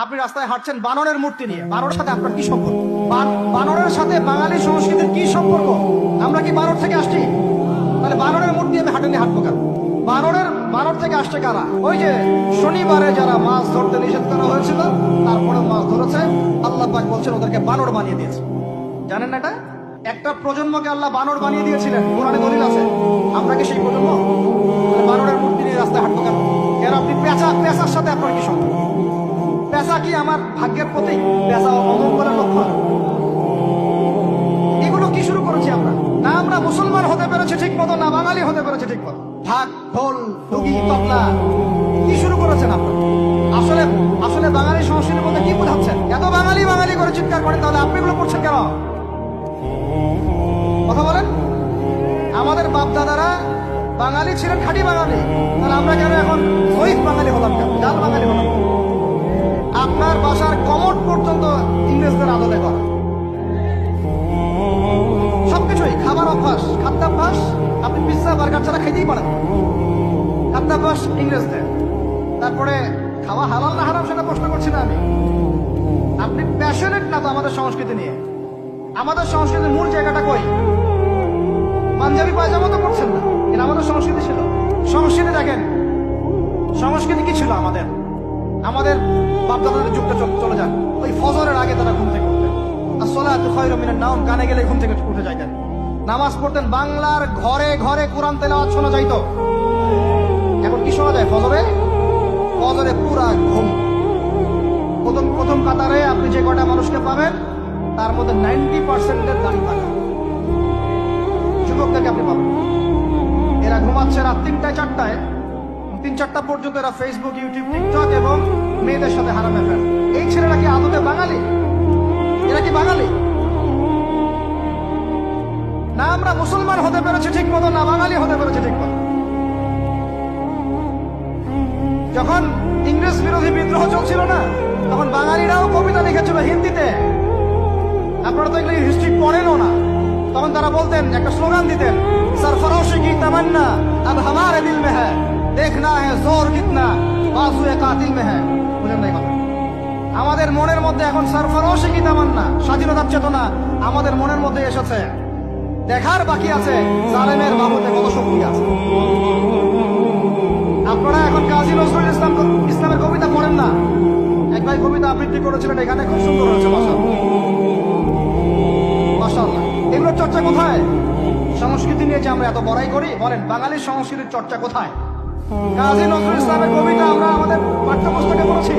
আপনি রাস্তায় হাঁটছেন বানরের মূর্তি নিয়ে, বানরের সাথে আপনার কি সম্পর্ক? বানরের সাথে বাঙালি সংস্কৃতির কি সম্পর্ক? আমরা কি বানর থেকে আসছি? তাহলে বানরের মূর্তি আমি হাঁটে নিয়ে হাঁটবো কেন? বানর থেকে আসছে কারা? ওই যে শনিবারে যারা মাছ ধরতে নিষেধ করা হয়েছিল তারপরে মাছ ধরেছে, আল্লাহ পাক বলছেন ওদেরকে বানর বানিয়ে দিয়েছে। জানেন না এটা? একটা প্রজন্মকে আল্লাহ বানর বানিয়ে দিয়েছিলেন, কোরআনে দলিল আছে। আমরা কি সেই প্রজন্ম? বানরের মূর্তি নিয়ে রাস্তায় হাঁটবো কেন? এর আপনি পেঁচার সাথে আপনার কি সম্পর্ক? পেঁচা কি আমার ভাগ্যের প্রতীক? পেঁচা অমঙ্গলের লক্ষণ? এগুলো কি শুরু করেছি আমরা? না আমরা মুসলমান হতে পেরেছি ঠিক মতো, না বাঙালি হতে পেরেছি ঠিক মতো। ঢাক, ঢোল, ডুগি, তবলা কি শুরু করেছেন আপনারা? আসলে বাঙালি সংস্কৃতির মধ্যে কি বোঝাচ্ছেন? এত বাঙালি বাঙালি করে চিৎকার করেন, তাহলে আপনি এগুলো করছেন কেন? কথা বলেন। আমাদের বাপ দাদারা বাঙালি ছিলেন, খাঁটি বাঙালি, তাহলে আমরা কেন এখন জয়ীফ বাঙালি হলাম কেন? জাল বাঙালি হলাম? আপনার বাসার কমোড পর্যন্ত ইংরেজদের আদলে করা, সবকিছুই খাবার অভ্যাস, খাদ্যাভ্যাস আপনি পিৎজা বার্গার ছাড়া খাইতেই পারেন, খাদ্যাভ্যাস ইংরেজদের। তারপরে খাওয়া হালাল না হারাম সেটা প্রশ্ন করছি না আমি। আপনি প্যাশনেট না তো আমাদের সংস্কৃতি নিয়ে? আমাদের সংস্কৃতির মূল জায়গাটা কই? পাঞ্জাবি পায়জামা তো পড়ছেন না, এটা আমাদের সংস্কৃতি ছিল। সংস্কৃতি দেখেন, সংস্কৃতি কি ছিল আমাদের? আমাদের বাপদাদাদের যুগটা চলে যান, ওই ফজরের আগে তারা ঘুম থেকে উঠতেন, আসসালাতু খায়রুম মিনান নাওম গানে গেলে ঘুম থেকে উঠে যাইতেন, নামাজ পড়তেন, বাংলার ঘরে ঘরে কোরআন তেলাওয়াত শোনা যাইতো। এখন কি শোনা যায়? ফজরে পুরা ঘুম। প্রথম কাতারে আপনি যে কটা মানুষকে পাবেন তার মধ্যে 90% দাঁড়িয়ে থাকা যুবকদেরকে আপনি পাবেন। এরা ঘুমাচ্ছে রাত 3টায় 4টায়, 3-4টা পর্যন্ত এরা ফেসবুক, ইউটিউব, টিকটক এবং মেয়েদের সাথে হারাম অ্যাফেয়ার। এই ছেলেরা কি আদতে বাঙালি? এরা কি বাঙালি? না আমরা মুসলমান হতে পেরেছি ঠিক মতো, না বাঙালি হতে পেরেছি ঠিক মতো। যখন ইংরেজ বিরোধী বিদ্রোহ চলছিল না, তখন বাঙালিরাও কবিতা লিখেছিল হিন্দিতে। আপনারা তো এগুলো হিস্ট্রি পড়েনও না। তখন তারা বলতেন, একটা স্লোগান দিতেন, সরফরোশি কি তামান্না আব হামারে দিল মে হ্যায়, দেখনা হ্যায় জোর কিতনা বাজুয়ে কাতিল মে হ্যায়। বুঝেন না কথা? আমাদের মনের মধ্যে এখন সরফরোশি কি তামান্না, স্বাধীনতার চেতনা আমাদের মনের মধ্যে এসেছে। দেখার বাকি আছে জালেমের বাহুতে কত শক্তি আছে। আপনারা এখন কাজী নজরুল ইসলামের কবিতা পড়েন না। এক ভাই কবিতা আবৃত্তি করেছিলেন, এখানে খুব সুন্দর হয়েছে, মাশাআল্লাহ। এগুলোর চর্চা কোথায়? সংস্কৃতি নিয়ে যে আমরা এত বড়াই করি, বলেন বাঙালির সংস্কৃতির চর্চা কোথায়? কাজী নজরুল ইসলামের কবিতা আমরা আমাদের পাঠ্যপুস্তকে পড়েছি।